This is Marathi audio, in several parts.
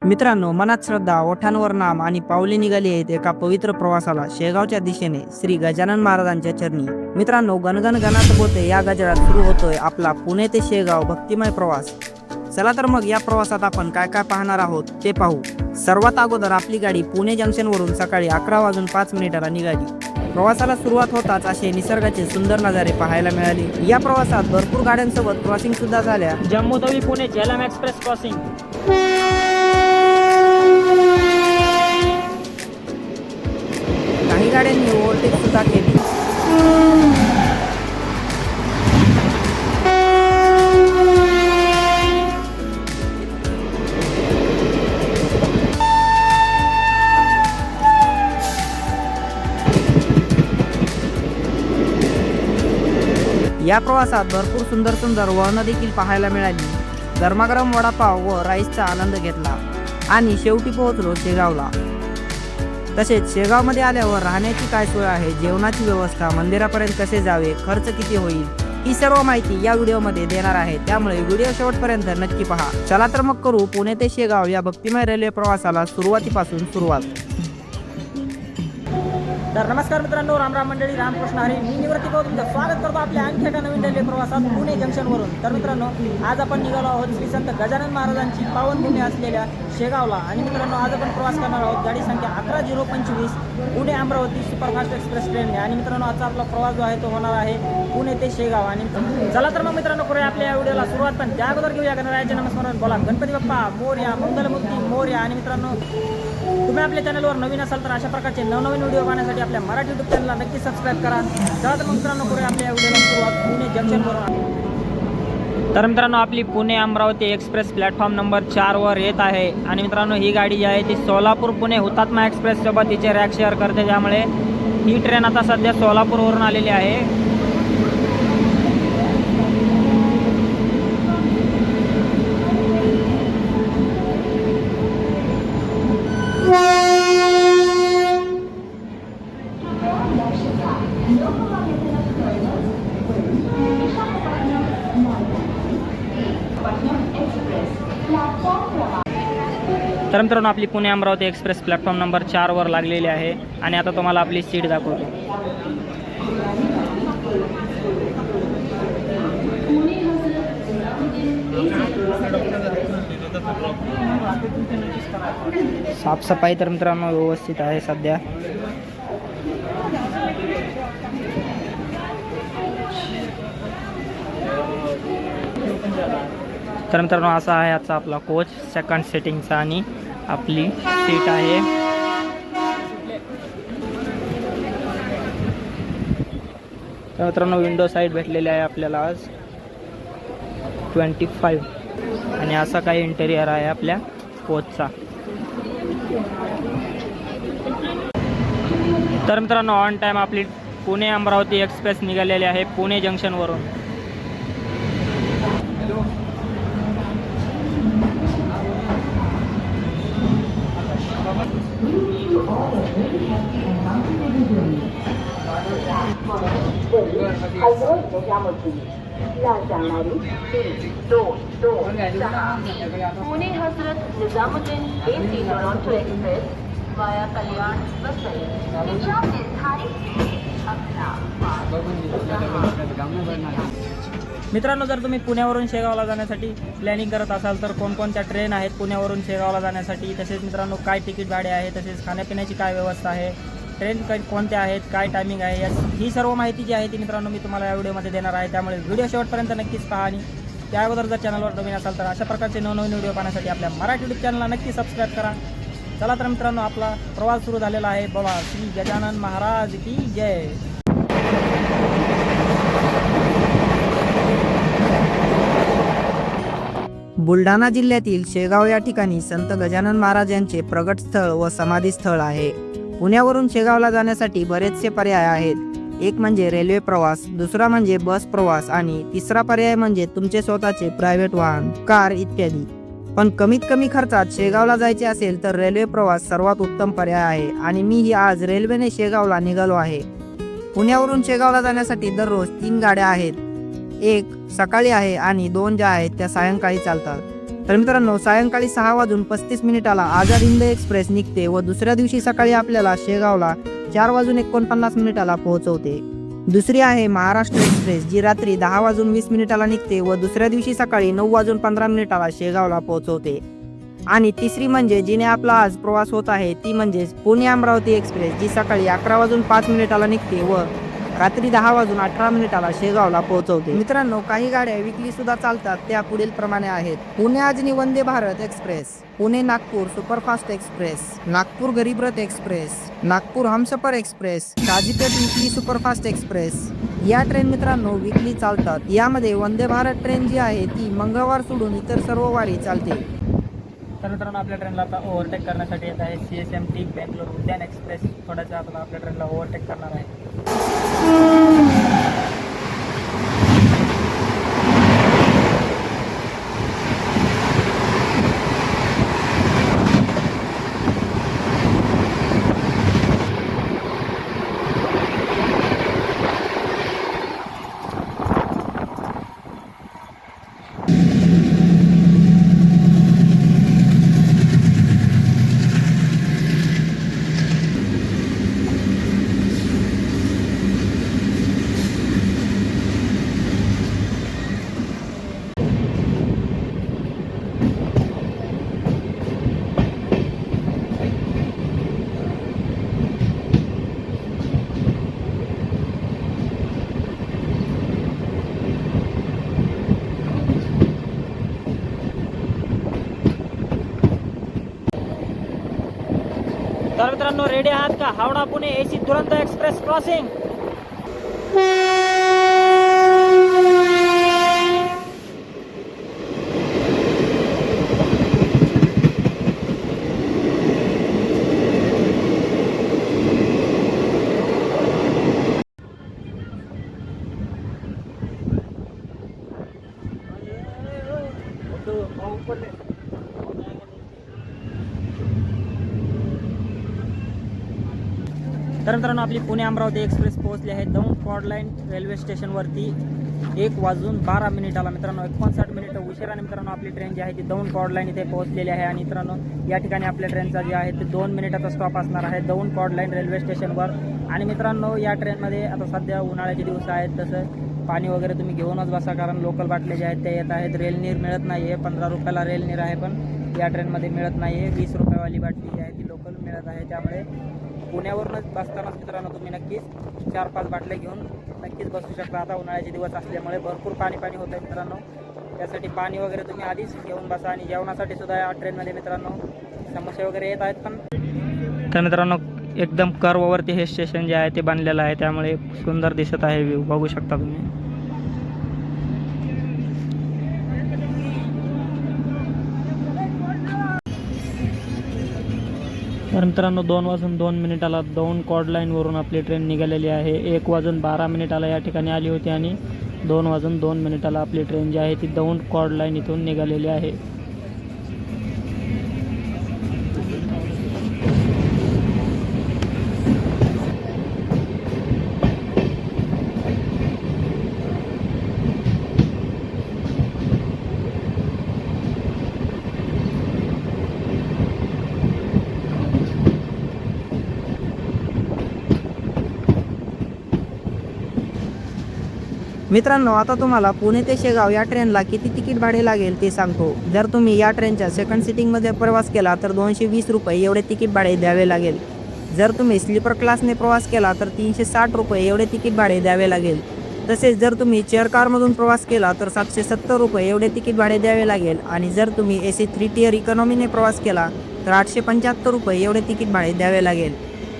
मित्रांनो, मनात श्रद्धा, ओठांवर नाम आणि पावले निघाली आहेत एका पवित्र प्रवासाला शेगावच्या दिशेने श्री गजानन महाराजांच्या चरणी. मित्रांनो, गणगण गणात होते या गजरात सुरू होतोय आपला पुणे ते शेगाव भक्तिमय प्रवास. चला तर मग या प्रवासात आपण काय काय पाहणार आहोत ते पाहू. सर्वात अगोदर आपली गाडी पुणे जंक्शन वरून सकाळी 11:05 निघाली. प्रवासाला सुरुवात होताच असे निसर्गाचे सुंदर नजारे पाहायला मिळाले. या प्रवासात भरपूर गाड्यांसोबत क्रॉसिंग सुद्धा झाल्या. Jammu Tawi Pune Jhelum express crossing. काही गाड्यांनी ओव्हरटेक सुद्धा केली. या प्रवासात भरपूर सुंदर वळणं देखील पाहायला मिळाली. गरमागरम वडापाव व राईसचा आनंद घेतला आणि शेवटी पोहोचलो शेगावला. तसेच शेगावमध्ये आल्यावर राहण्याची काय सोय आहे, जेवणाची व्यवस्था, मंदिरापर्यंत कसे जावे, खर्च किती होईल, ही सर्व माहिती या व्हिडिओमध्ये देणार आहे. त्यामुळे व्हिडिओ शेवटपर्यंत नक्की पहा. चला तर मग करू पुणे ते शेगाव या भक्तिमय रेल्वे प्रवासाला सुरुवातीपासून सुरुवात. तर नमस्कार मित्रांनो, राम मंडळी, रामकृष्ण हरी. मी निवृत्ती भाऊ तुमचं स्वागत करतो आपल्या आणखी एका नवीन रेल्वे प्रवासात पुणे जंक्शनवरून. तर मित्रांनो, आज आपण निघालो आहोत श्री संत गजानन महाराजांची पावनभूमी असलेल्या शेगावला. आणि मित्रांनो, आज आपण प्रवास करणार आहोत गाडी संख्या 11:025 पुणे अमरावती सुपरफास्ट एक्सप्रेस ट्रेनने. आणि मित्रांनो, आजचा आपला प्रवास जो आहे तो होणार आहे पुणे ते शेगाव. आणि चला तर मग मित्रांनो, करूया आपल्या या व्हिडिओला सुरुवात. पण त्या अगोदर घेऊया गणरायाचे नमस्कार, बोला गणपती बाप्पा मोरया, मंगलमूर्ती मोरया. आणि मित्रांनो, तुम्ही आपल्या चॅनलवर नवीन असाल तर अशा प्रकारचे नवनवीन व्हिडिओ पाहण्यासाठी आपल्या मराठी यूट्यूब चॅनलला नक्की सबस्क्राईब करा. चला तर मग मित्रांनो, करूया आपल्या या व्हिडिओला सुरुवात पुणे जंक्शनवरून. तर मित्रांनो, आपली Pune Amravati express platform number 4 वर येत आहे. आणि मित्रांनो, ही गाडी जी आहे ती सोलापूर पुणे हुतात्मा एक्सप्रेस सोबत तिचे रॅक शेअर करते. त्यामुळे ही ट्रेन आता सध्या सोलापूरवरून आलेली आहे. तर मित्रांनो, आपली Pune Amravati express platform number 4 वर लागलेली आहे. आणि आता तुम्हाला आपली सीट दाखवतो. साफसफाई तर मित्रांनो व्यवस्थित आहे सध्या. तर मित्रांनो, असा आहे आजचा आपला कोच सेकंड सेटिंगचा. आणि आपली सीट आहे. तर मित्रांनो, विंडो साईड भेटलेली आहे आपल्याला आज 25. आणि असा काही इंटेरियर आहे आपल्या कोचचा. तर मित्रांनो, ऑन टाईम आपली पुणे अमरावती एक्सप्रेस निघालेली आहे पुणे जंक्शनवरून. Pune Hazrat Nizamuddin AC Duronto express via Kalyan Vasai. तिच्या निर्धारित मित्रांनो, जर तुम्ही पुण्यावरून शेगावला जाण्यासाठी प्लॅनिंग करत असाल तर कोणकोणत्या ट्रेन आहेत पुण्यावरून शेगावला जाण्यासाठी, तसेच मित्रांनो काय तिकीट भाडे आहे, तसेच खाण्यापिण्याची काय व्यवस्था आहे, ट्रेन कोणत्या आहेत, काय टायमिंग आहे, ही सर्व माहिती जी आहे ती मित्रांनो मी तुम्हाला या व्हिडिओमध्ये देणार आहे. त्यामुळे व्हिडिओ शेवटपर्यंत नक्कीच पहा. आणि त्या अगोदर जर चॅनलवर नवीन असाल तर अशा प्रकारचे नवनवीन व्हिडिओ पाहण्यासाठी आपल्या मराठी यूट्यूब चॅनलला नक्की सबस्क्राईब करा. चला तर मित्रांनो, आपला प्रवास सुरू झालेला आहे. बाबा श्री गजानन महाराज की जय. बुलढाणा जिल्ह्यातील शेगाव या ठिकाणी संत गजानन महाराज यांचे प्रगट स्थळ व समाधी स्थळ आहे. पुण्यावरून शेगावला जाण्यासाठी बरेचसे पर्याय आहेत. एक म्हणजे रेल्वे प्रवास, दुसरा म्हणजे बस प्रवास आणि तिसरा पर्याय म्हणजे तुमचे स्वतःचे प्रायव्हेट वाहन, कार इत्यादी. पण कमीत कमी खर्चात शेगावला जायचे असेल तर रेल्वे प्रवास सर्वात उत्तम पर्याय आहे. आणि मीही आज रेल्वेने शेगावला निघालो आहे. पुण्यावरून शेगावला जाण्यासाठी दररोज 3 गाड्या आहेत. एक सकाळी आहे आणि 2 ज्या आहेत त्या सायंकाळी चालतात. तर मित्रांनो सायंकाळी 6:35 आझाद हिंद एक्सप्रेस निघते व दुसऱ्या दिवशी सकाळी आपल्याला शेगावला 4:49 पोहोचवते. दुसरी आहे महाराष्ट्र एक्सप्रेस जी रात्री 10:20 निघते व दुसऱ्या दिवशी सकाळी 9:15 शेगावला पोहोचवते. आणि तिसरी म्हणजे जिने आपला आज प्रवास होत आहे ती म्हणजे पुणे अमरावती एक्सप्रेस जी सकाळी 11:05 निघते व रात्री 10:18 शेगावला पोहोचवते. मित्रांनो काही गाड्या विकली सुद्धा चालतात त्या पुढील प्रमाणे आहेत. Pune Ajni Vande Bharat express, Pune Nagpur superfast express, Nagpur Garib Rath express, Nagpur Humsafar express, Kazipet weekly superfast express या ट्रेन मित्रांनो विकली चालतात. यामध्ये वंदे भारत ट्रेन जी आहे ती मंगळवार सोडून इतर सर्व वारी चालते. तर मित्रांनो आपल्या ट्रेनला आता ओव्हरटेक करण्यासाठी येत आहे CSMT बेंगलोर उद्यान एक्सप्रेस. थोड्याच्या आता आपल्या ट्रेनला ओव्हरटेक करणार आहे. तर मित्रांनो रेडी आहात का? Howrah Pune AC Duronto express crossing. तर मित्रांनो आपली पुणे अमरावती एक्सप्रेस पोहोचली आहे दौंड कॉड लाईन रेल्वे स्टेशनवरती 1:12 मित्रांनो 59 मिनिटं उशिराने मित्रांनो आपली ट्रेन जी आहे ती दौंड कॉड लाईन इथे पोहोचलेली आहे. आणि मित्रांनो या ठिकाणी आपल्या ट्रेनचा जे आहे ते 2 मिनिटाचा स्टॉप असणार आहे दौंड कॉड लाईन रेल्वे स्टेशनवर. आणि मित्रांनो या ट्रेनमध्ये आता सध्या उन्हाळ्याचे दिवस आहेत तसं पाणी वगैरे तुम्ही घेऊनच बसा कारण लोकल बाटले जे आहेत ते येत आहेत. रेलनीर मिळत नाही आहे, 15 रुपयाला रेलनीर आहे पण या ट्रेनमध्ये मिळत नाही आहे. 20 रुपयावाली बाटली जी आहे ती लोकल मिळत आहे. त्यामुळे पुण्यावरूनच बसतानाच मित्रांनो तुम्ही नक्कीच 4-5 बाटल्या घेऊन नक्कीच बसू शकता. आता उन्हाळ्याचे दिवस असल्यामुळे भरपूर पाणी होतं आहे मित्रांनो. त्यासाठी पाणी वगैरे तुम्ही आधीच घेऊन बसा. आणि जेवणासाठी सुद्धा या ट्रेनमध्ये मित्रांनो समस्या वगैरे येत आहेत. पण तर मित्रांनो एकदम कर्ववरती हे स्टेशन जे आहे ते बांधलेलं आहे त्यामुळे सुंदर दिसत आहे. व्ह्यू बघू शकता तुम्ही. तर मित्रांनो 2:02 दौंड कॉड लाईनवरून आपली ट्रेन निघालेली आहे. 1:12 या ठिकाणी आली होती आणि 2:02 आपली ट्रेन जी आहे ती दौंड कॉड लाईन इथून निघालेली आहे. मित्रांनो आता तुम्हाला पुणे ते शेगाव या ट्रेनला किती तिकीट भाडे लागेल ते सांगतो. जर तुम्ही या ट्रेनच्या सेकंड सिटिंगमध्ये प्रवास केला तर 220 रुपये एवढे तिकीट भाडे द्यावे लागेल. जर तुम्ही स्लीपर क्लासने प्रवास केला तर 360 रुपये एवढे तिकीट भाडे द्यावे लागेल. तसेच जर तुम्ही चेअर कारमधून प्रवास केला तर 770 रुपये एवढे तिकीट भाडे द्यावे लागेल. आणि जर तुम्ही AC 3 टियर इकॉनॉमीने प्रवास केला तर 875 रुपये एवढे तिकीट भाडे द्यावे लागेल.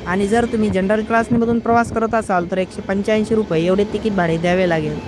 आणि जर तुम्ही जनरल क्लासमधून प्रवास करत असाल तर 185 रुपये एवढे तिकीट भाडे द्यावे लागेल.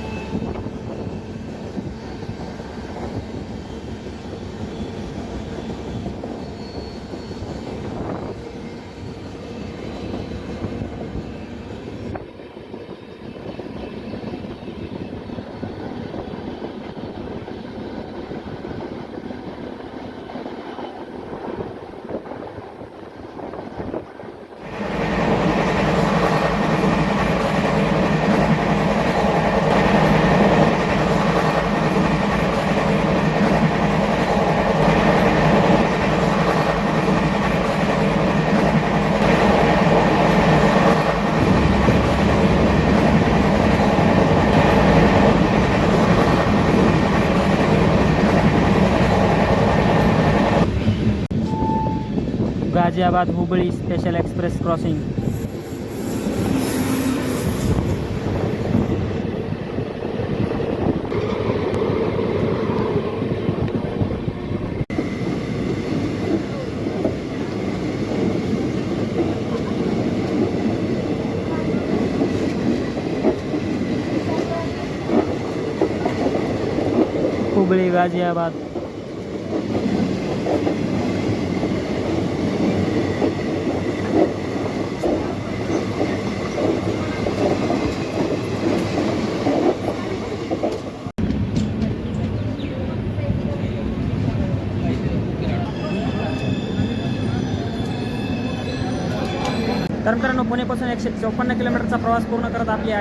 Ghaziabad Hubli special express crossing. Hubli Ghaziabad. तर मित्रांनो पुणेपासून 154 किलोमीटरचा प्रवास पूर्ण करत आपली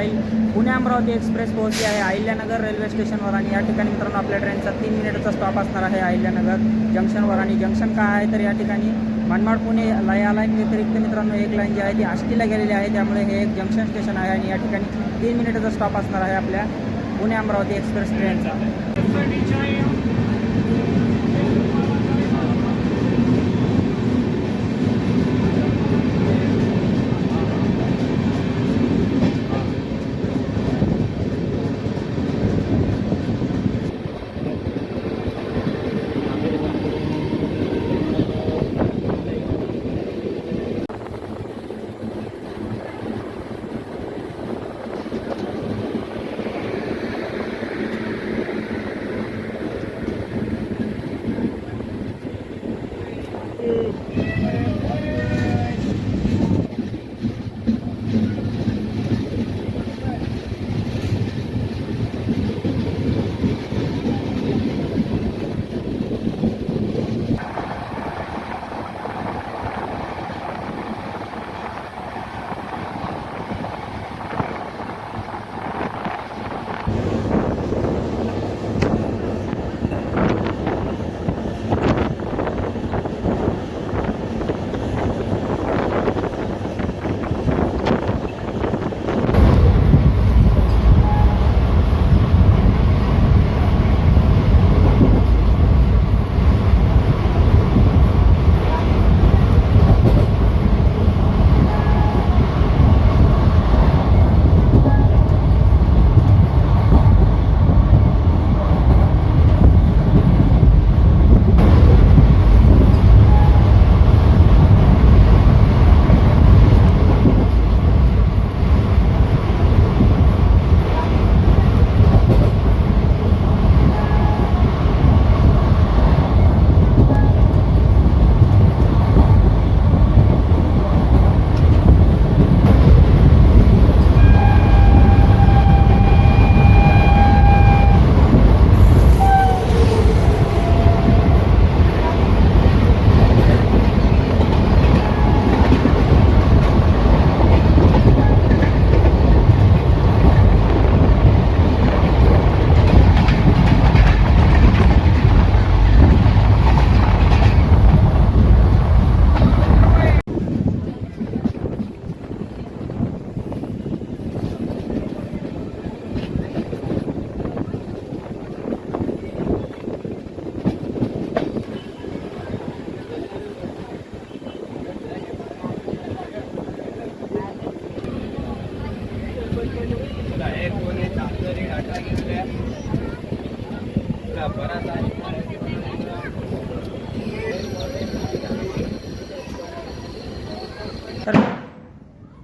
पुणे अमरावती एक्सप्रेस पोहोचली आहे अहिल्यानगर रेल्वे स्टेशनवर. आणि या ठिकाणी मित्रांनो आपल्या ट्रेनचा 3 मिनिटाचा स्टॉप असणार आहे अहिल्यानगर जंक्शनवर. आणि जंक्शन काय आहे तर या ठिकाणी मनमाड पुणे या लाईन व्यतिरिक्त मित्रांनो एक लाईन जी आहे ती आष्टीला गेलेली आहे, त्यामुळे हे एक जंक्शन स्टेशन आहे. आणि या ठिकाणी 3 मिनिटाचा स्टॉप असणार आहे आपल्या पुणे अमरावती एक्सप्रेस ट्रेनचा.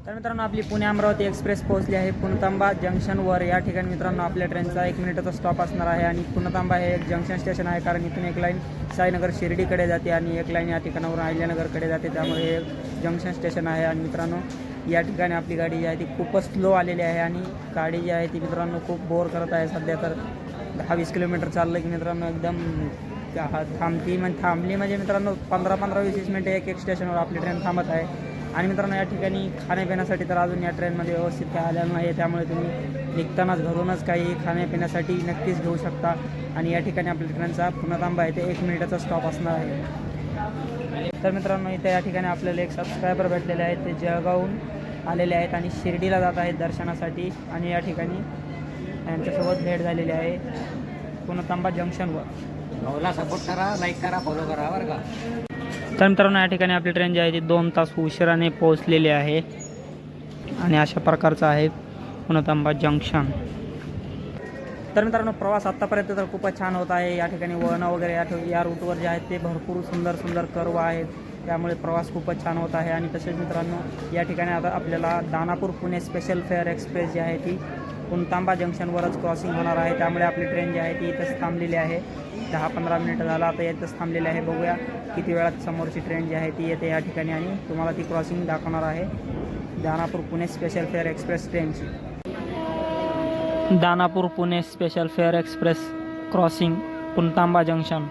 तर मित्रांनो आपली पुणे अमरावती एक्सप्रेस पोहोचली आहे पुणतांबा जंक्शनवर. या ठिकाणी मित्रांनो आपल्या ट्रेनचा 1 मिनिटाचा स्टॉप असणार आहे. आणि पुणतांबा हे एक जंक्शन स्टेशन आहे, कारण इथून एक लाईन साईनगर शिर्डीकडे जाते आणि एक लाईन या ठिकाणावरून अहिल्यानगरकडे जाते, त्यामुळे हे जंक्शन स्टेशन आहे. आणि मित्रांनो या ठिकाणी आपली गाडी जी आहे ती खूपच स्लो आलेली आहे आणि गाडी जी आहे ती मित्रांनो खूप बोर करत आहे. सध्या तर 10-20 किलोमीटर चाललं की मित्रांनो एकदम थांबली म्हणजे मित्रांनो 15-20 मिनिटे एक स्टेशनवर आपली ट्रेन थांबत आहे. आणि मित्रांनो या ठिकाणी खाण्यापिण्यासाठी तर अजून या ट्रेनमध्ये व्यवस्थित काय आलेलं नाही, त्यामुळे तुम्ही निघतानाच घरूनच काही खाण्यापिण्यासाठी नक्कीच घेऊ शकता. आणि या ठिकाणी आपल्या ट्रेनचा पुणतांबा आहे ते 1 मिनिटाचा स्टॉप असणार आहे. तर मित्रांनो इथे या ठिकाणी आपल्याला एक सबस्क्रायबर भेटलेले आहेत, ते जळगावहून आलेले आहेत आणि शिर्डीला जात आहेत दर्शनासाठी. आणि या ठिकाणी यांच्यासोबत भेट झालेली आहे पुणतांबा जंक्शनवर. भाऊला सपोर्ट करा, लाईक करा, फॉलो करा बरं का. तर मित्रांनो या ठिकाणी आपली ट्रेन जी आहे ती 2 तास उशिराने पोहोचलेली आहे आणि अशा प्रकारचं आहे पुणतांबा जंक्शन. तर मित्रांनो प्रवास आत्तापर्यंत तर खूपच छान होत आहे. या ठिकाणी वळणं वगैरे या रूटवर जे आहेत ते भरपूर सुंदर कर्व आहेत, त्यामुळे प्रवास खूपच छान होत आहे. आणि तसेच मित्रांनो या ठिकाणी आता आपल्याला Danapur Pune special fare express जी आहे ती पुणतांबा जंक्शनवरच क्रॉसिंग होणार आहे. त्यामुळे आपली ट्रेन जी आहे ती इथंच थांबलेली आहे. 10-15 मिनिटं झालं आता इथंच थांबलेली आहे. बघूया किती वेळात समोरची ट्रेन जी आहे ती येते या ठिकाणी आणि तुम्हाला ती क्रॉसिंग दाखवणार आहे Danapur Pune special fare express ट्रेनची. Danapur Pune special fare express crossing Puntamba junction.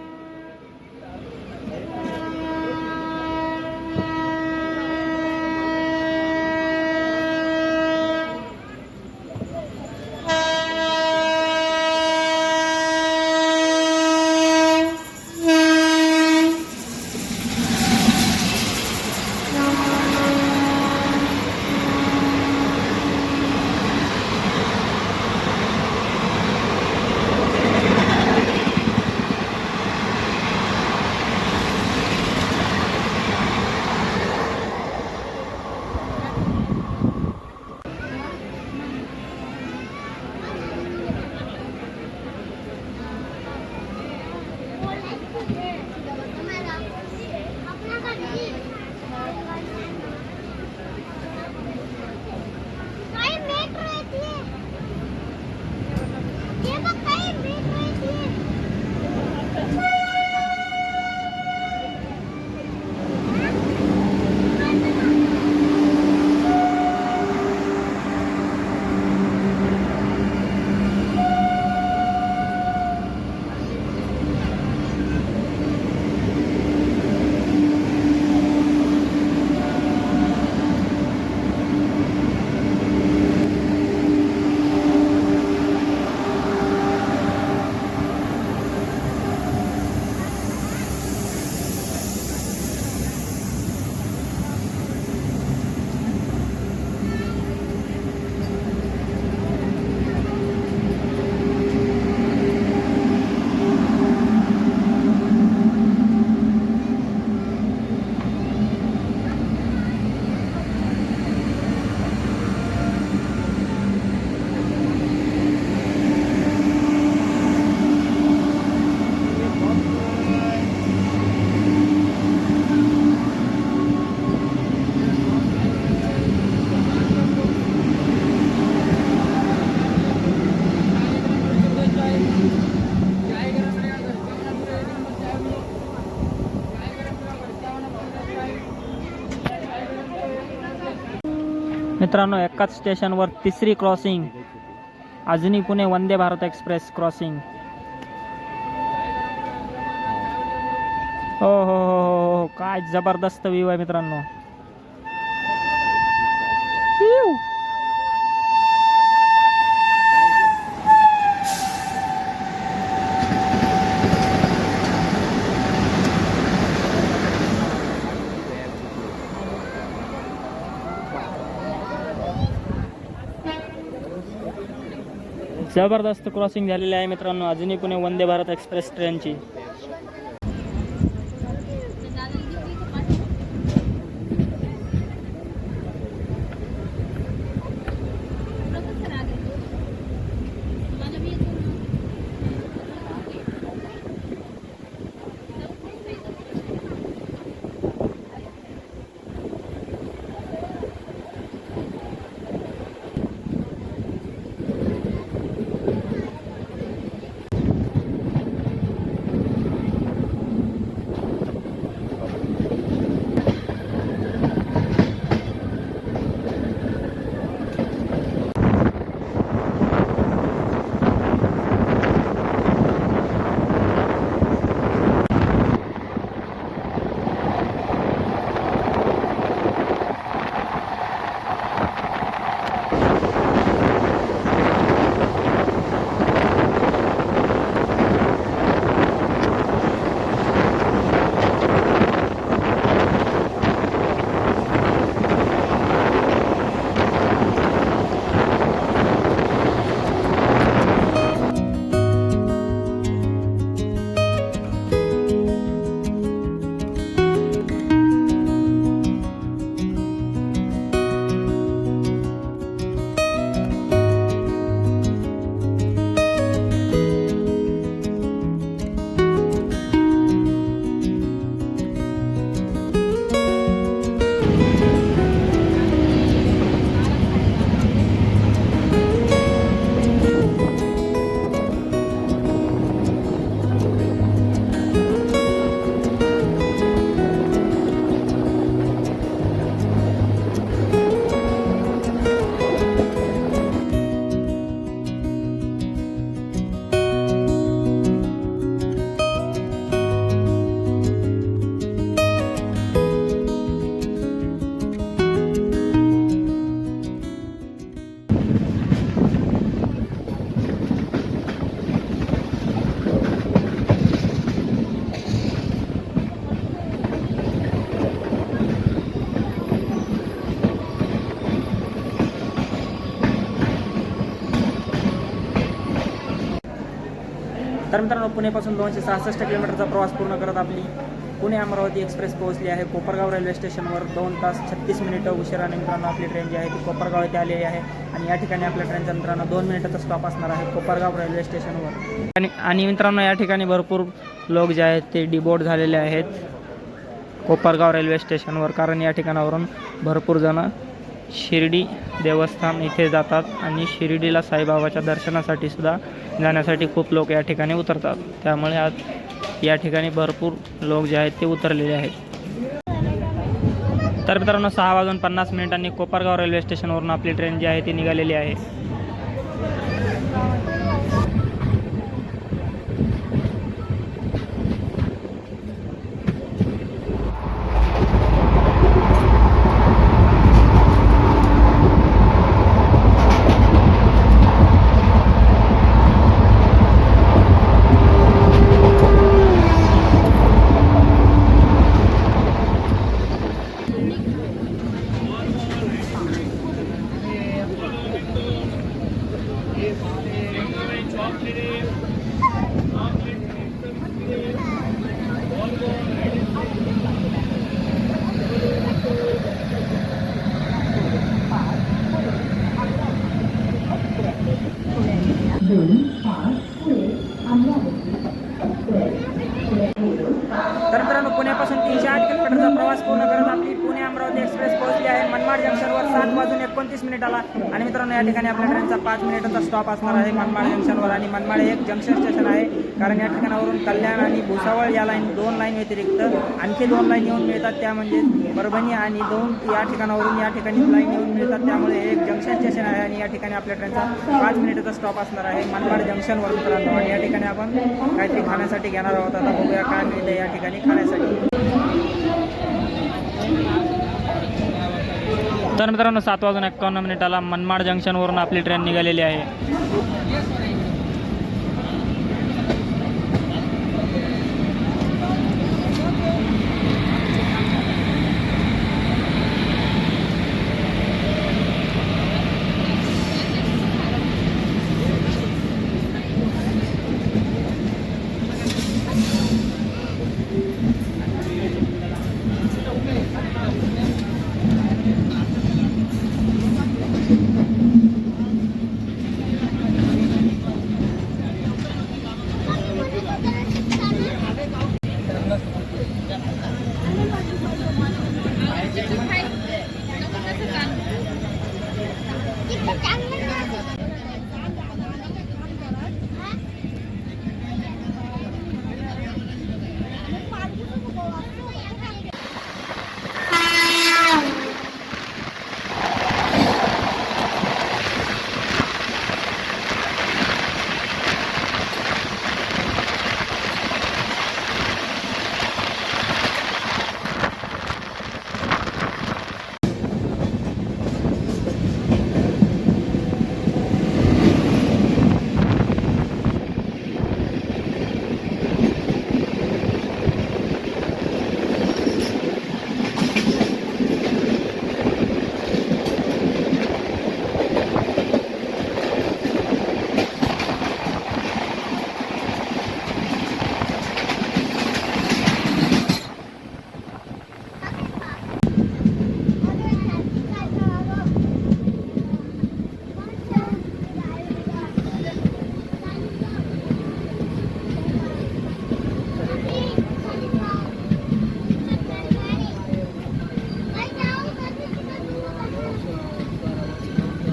मित्रांनो एकाच स्टेशनवर तिसरी crossing Ajni Pune Vande Bharat express crossing. हो काय जबरदस्त व्ह्यू आहे मित्रांनो. जबरदस्त क्रॉसिंग झालेली आहे मित्रांनो अजनी पुणे वंदे भारत एक्सप्रेस ट्रेनची. तर मित्रांनो पुणेपासून 266 किलोमीटरचा प्रवास पूर्ण करत आपली पुणे अमरावती एक्सप्रेस पोहोचली आहे कोपरगाव रेल्वे स्टेशनवर. 2 तास 36 मिनिटं उशिराने मित्रांनो आपली ट्रेन जी आहे ती कोपरगाव येथे आलेली आहे आणि या ठिकाणी आपल्या ट्रेनचा मित्रांनो 2 मिनिटाचा स्टॉप असणार आहे कोपरगाव रेल्वे स्टेशनवर. आणि मित्रांनो या ठिकाणी भरपूर लोक जे आहेत ते डिबोर्ड झालेले आहेत कोपरगाव रेल्वे स्टेशनवर, कारण या ठिकाणावरून भरपूर जण शिर्डी देवस्थान इथे जातात आणि शिर्डीला साईबाबाच्या दर्शनासाठी सुद्धा जाण्यासाठी खूप लोक या ठिकाणी उतरतात. त्यामुळे आज या ठिकाणी भरपूर लोक जे आहेत ते उतरलेले आहेत. तर मित्रांनो 6:50 कोपरगाव रेल्वे स्टेशनवरून आपली ट्रेन जी आहे ती निघालेली आहे. तर मित्रांनो पुण्यापासून 308 किलोमीटरचा प्रवास पूर्ण करत आपली पुणे अमरावती एक्सप्रेस पोहोचली आहे मनमाड जंक्शनवर 7:29 आणि मित्रांनो या ठिकाणी आपल्या ट्रेनचा 5 मिनिटाचा स्टॉप असणार आहे मनमाड जंक्शनवर. आणि मनमाड हे एक जंक्शन स्टेशन आहे, कारण या ठिकाणावरून कल्याण आणि भुसावळ या लाईन 2 लाईन व्यतिरिक्त आणखी 2 लाईन येऊन मिळतात, त्या म्हणजे परभणी आणि 2 या ठिकाणावरून या ठिकाणी लाईन येऊन मिळतात. त्यामुळे हे एक जंक्शन स्टेशन आहे आणि या ठिकाणी आपल्या ट्रेनचा 5 मिनिटाचा स्टॉप असणार आहे मनमाड जंक्शनवर मित्रांनो. आणि या ठिकाणी आपण काहीतरी खाण्यासाठी घेणार आहोत. आता बघूया काय मिळते या ठिकाणी खाण्यासाठी. तर मित्रांनो 7:51 मनमाड जंक्शनवरून आपली ट्रेन निघालेली आहे.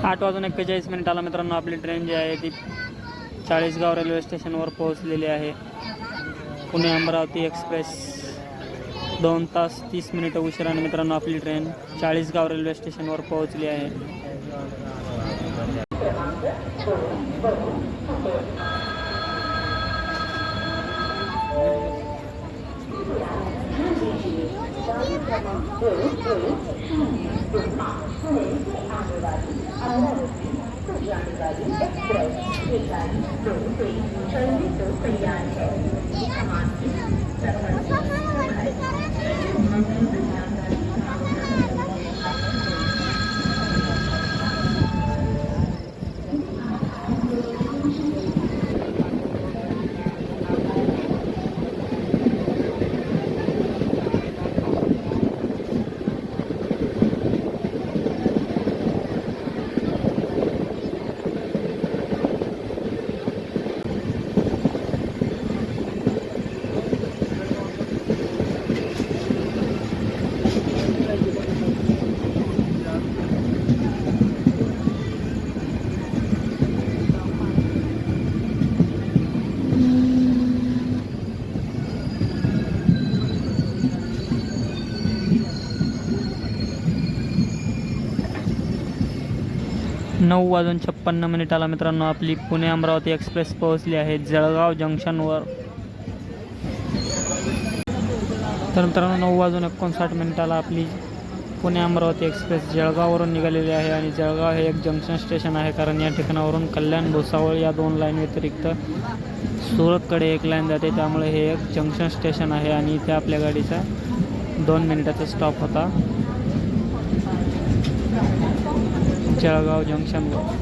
8:41 मित्रांनो आपली ट्रेन जी आहे ती चाळीसगाव रेल्वे स्टेशनवर पोहोचलेली आहे. पुणे अमरावती एक्सप्रेस 2 तास 30 मिनिटं उशिराने मित्रांनो आपली ट्रेन चाळीसगाव रेल्वे स्टेशनवर पोहोचली आहे. 9:56 मित्रांनो आपली पुणे अमरावती एक्सप्रेस पोहोचली आहे जळगाव जंक्शनवर. तर मित्रांनो 9:59 आपली पुणे अमरावती एक्सप्रेस जळगाववरून निघालेली आहे आणि जळगाव हे एक जंक्शन स्टेशन आहे, कारण या ठिकाणावरून कल्याण भुसावळ या 2 लाईन व्यतिरिक्त सुरतकडे एक लाईन जाते, त्यामुळे हे एक जंक्शन स्टेशन आहे. आणि इथे आपल्या गाडीचा 2 मिनिटाचा स्टॉप होता जळगाव जंक्शनवर.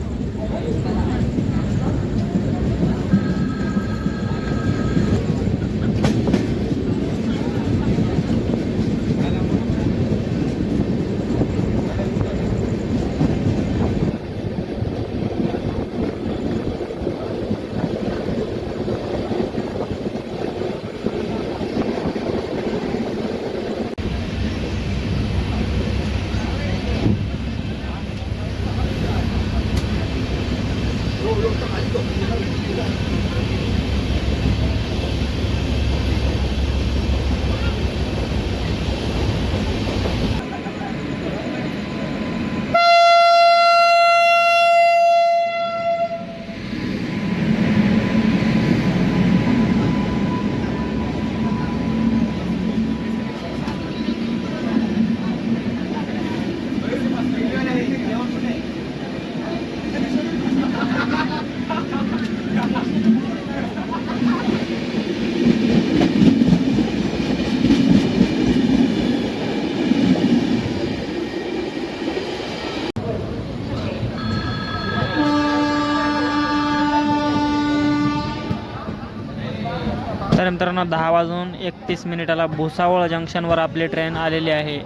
तर मित्रांनो 10:31 भुसावळ जंक्शनवर आपली ट्रेन आलेली आहे.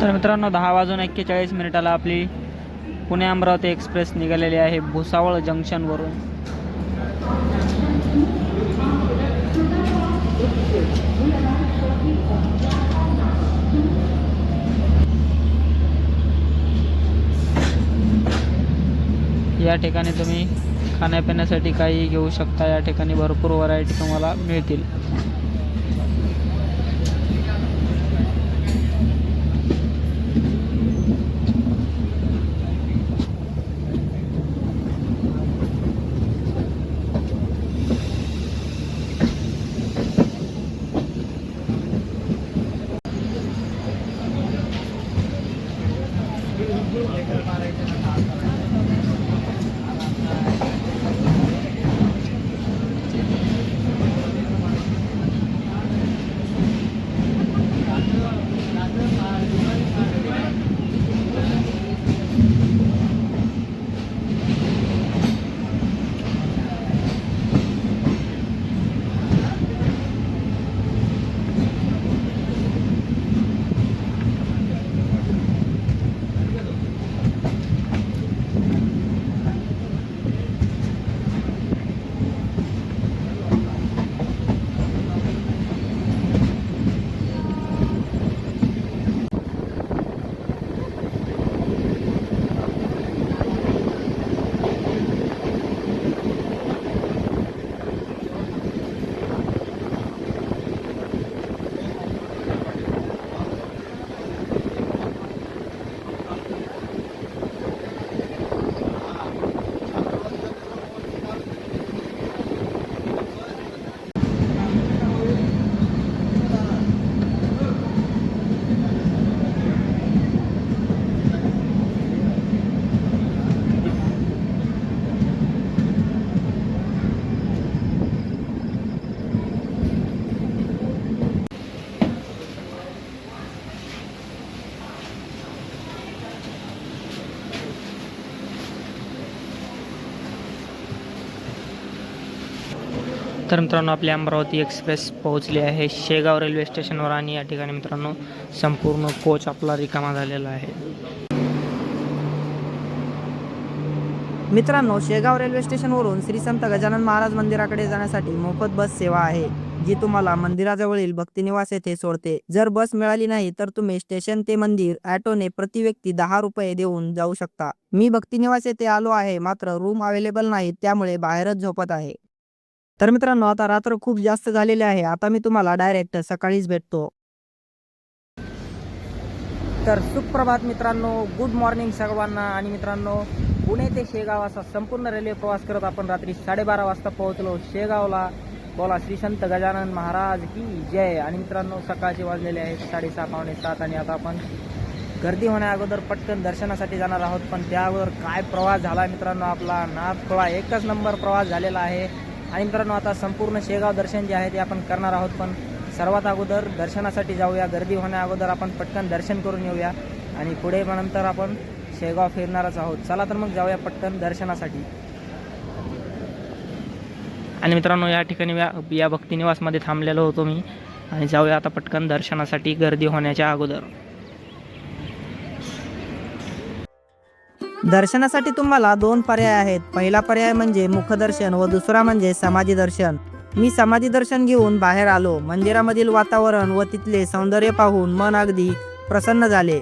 तर मित्रांनो 10:41 आपली पुणे अमरावती एक्सप्रेस निघालेली आहे भुसावळ जंक्शनवरून. या ठिकाणी तुम्ही खाण्यापिण्यासाठी काही घेऊ शकता. या ठिकाणी भरपूर व्हरायटी तुम्हाला मिळतील. तर मित्रांनो आपली अमरावती एक्सप्रेस पोहोचली आहे शेगाव रेल्वे स्टेशनवर आणि या ठिकाणी मित्रांनो संपूर्ण कोच आपला रिकामा झालेला आहे. मित्रांनो शेगाव रेल्वे स्टेशनवरून श्री संत गजानन महाराज मंदिराकडे जाण्यासाठी मोफत बस सेवा आहे. जी तुम्हाला मंदिराजवळील भक्तिनिवास येथे सोडते. जर बस मिळाली नाही तर तुम्ही स्टेशन ते मंदिर ऑटोने प्रति व्यक्ती 10 रुपये देऊन जाऊ शकता. मी भक्तिनिवास येथे आलो आहे, मात्र रूम अवेलेबल नाही, त्यामुळे बाहेरच झोपत आहे. तर मित्रांनो, आता रात्र खूप जास्त झालेली आहे. आता मी तुम्हाला डायरेक्ट सकाळीच भेटतो. तर सुप्रभात मित्रांनो, गुड मॉर्निंग सर्वांना. आणि मित्रांनो, पुणे ते शेगाव असा संपूर्ण रेल्वे प्रवास करत आपण रात्री 12:30 वाजता पोहोचलो शेगावला. बोला श्री संत गजानन महाराज की जय. आणि मित्रांनो, सकाळचे वाजलेले आहेत 6:30 पावणे 7 आणि आता आपण गर्दी होण्या अगोदर पटकन दर्शनासाठी जाणार आहोत. पण त्या अगोदर काय प्रवास झाला मित्रांनो, आपला नाथखोळा एकच नंबर प्रवास झालेला आहे. आणि मित्रांनो, आता संपूर्ण शेगाव दर्शन जे आहे ते आपण करणार आहोत. पण सर्वात अगोदर दर्शनासाठी जाऊया. गर्दी होण्या अगोदर आपण पटकन दर्शन करून येऊया आणि पुढे मग नंतर आपण शेगाव फिरणारच आहोत. चला तर मग जाऊया पटकन दर्शनासाठी. आणि मित्रांनो, या ठिकाणी या भक्तिनिवासमध्ये थांबलेलो होतो मी. आणि जाऊया आता पटकन दर्शनासाठी गर्दी होण्याच्या अगोदर. दर्शनासाठी तुम्हाला 2 पर्याय आहेत. पहिला पर्याय म्हणजे मुखदर्शन व दुसरा म्हणजे समाधी दर्शन. मी समाधी दर्शन घेऊन बाहेर आलो. मंदिरामधील वातावरण व तिथले सौंदर्य पाहून मन अगदी प्रसन्न झाले.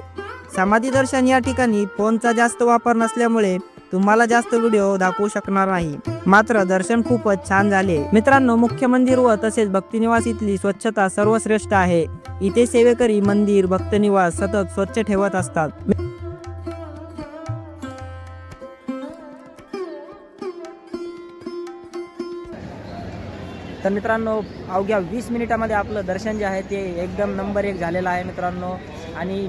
समाधी दर्शन या ठिकाणी फोनचा जास्त वापर नसल्यामुळे तुम्हाला जास्त व्हिडिओ दाखवू शकणार नाही, मात्र दर्शन खूपच छान झाले. मित्रांनो, मुख्य मंदिर व तसेच भक्तिनिवास इथली स्वच्छता सर्वश्रेष्ठ आहे. इथे सेवेकरी मंदिर भक्तनिवास सतत स्वच्छ ठेवत असतात. तर मित्रांनो, अवघ्या 20 मिनिटामध्ये आपलं दर्शन जे आहे ते एकदम नंबर 1 झालेलं आहे मित्रांनो. आणि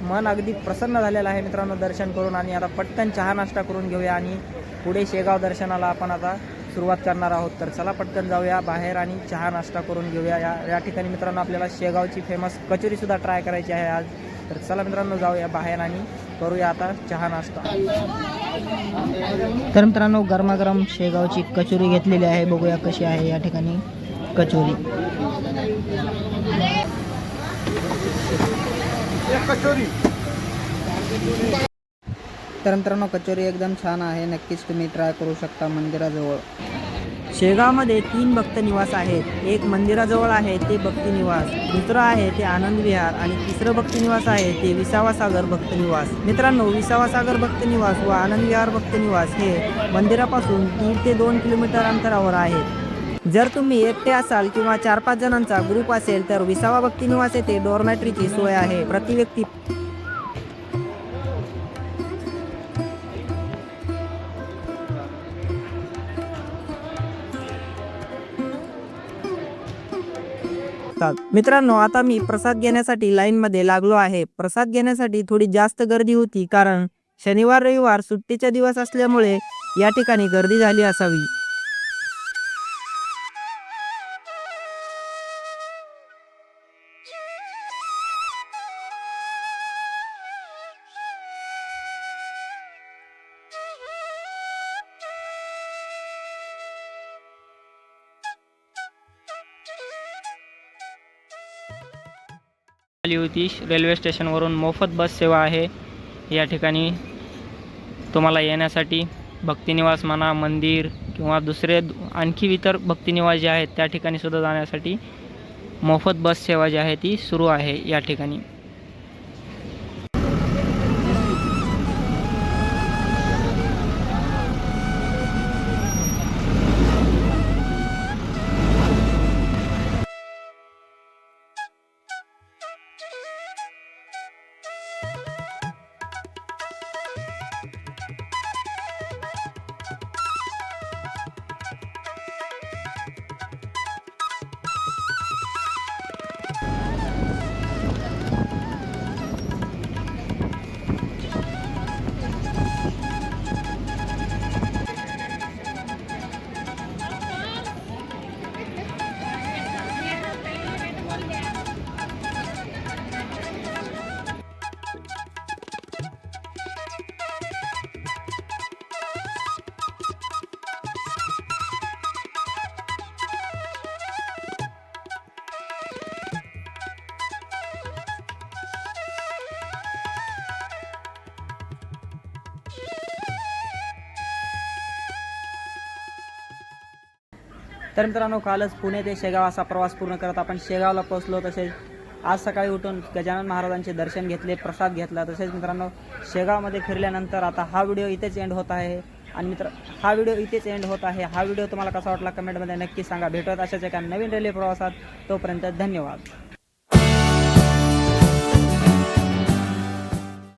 मन अगदी प्रसन्न झालेलं आहे मित्रांनो दर्शन करून. आणि आता पटकन चहा नाश्ता करून घेऊया आणि पुढे शेगाव दर्शनाला आपण आता सुरुवात करणार आहोत. तर चला पटकन जाऊया बाहेर आणि चहा नाश्ता करून घेऊया. या ठिकाणी मित्रांनो आपल्याला शेगावची फेमस कचोरीसुद्धा ट्राय करायची आहे आज. तर चला मित्रांनो, जाऊया बाहेर आणि करूया आता चहा नाश्ता. तर मित्रांनो, गरमागरम शेगावची कचोरी घेतलेली आहे. बघूया कशी आहे या ठिकाणी कचोरी. तर मित्रांनो, कचोरी एकदम छान आहे. नक्कीच तुम्ही ट्राय करू शकता मंदिराजवळ. शेगावमध्ये 3 भक्तनिवास आहेत. एक मंदिराजवळ आहे ते भक्तिनिवास, दुसरं आहे ते आनंद विहार आणि तिसरं भक्तिनिवास आहे ते विसावा सागर भक्तनिवास. मित्रांनो, विसावा सागर भक्तनिवास व आनंद विहार भक्तनिवास हे मंदिरापासून 1.5 ते 2 किलोमीटर अंतरावर आहेत. जर तुम्ही एकटे असाल किंवा 4-5 जणांचा ग्रुप असेल तर विसावा भक्तिनिवास येथे डॉर्मॅटरीची सोय आहे. प्रति व्यक्ती मित्रांनो, आता मी प्रसाद घेण्यासाठी लाईनमध्ये लागलो आहे. प्रसाद घेण्यासाठी थोडी जास्त गर्दी होती, कारण शनिवार रविवार सुट्टीचा दिवस असल्यामुळे या ठिकाणी गर्दी झाली असावी. आली होती. रेल्वे स्टेशनवरून मोफत बस सेवा आहे. या ठिकाणी तुम्हाला येण्यासाठी भक्तिनिवास म्हणा, मंदिर किंवा दुसरे आणखी इतर भक्तिनिवास जे आहेत त्या ठिकाणी सुद्धा जाण्यासाठी मोफत बस सेवा जी आहे ती सुरू आहे या ठिकाणी. तर मित्रांनो कालच पुणे ते शेगाव असा प्रवास पूर्ण करत आपण शेगावला पोहोचलो. तसेच आज सकाळी उठून गजानन महाराजांचे दर्शन घेतले, प्रसाद घेतला. तसेच मित्रांनो शेगावमध्ये फिरल्यानंतर आता हा व्हिडिओ इथेच एंड होत आहे. आणि हा व्हिडिओ इथेच एंड होत आहे. हा व्हिडिओ तुम्हाला कसा वाटला कमेंटमध्ये नक्की सांगा. भेटूयात अशाच एका नवीन रेल्वे प्रवासात. तोपर्यंत धन्यवाद.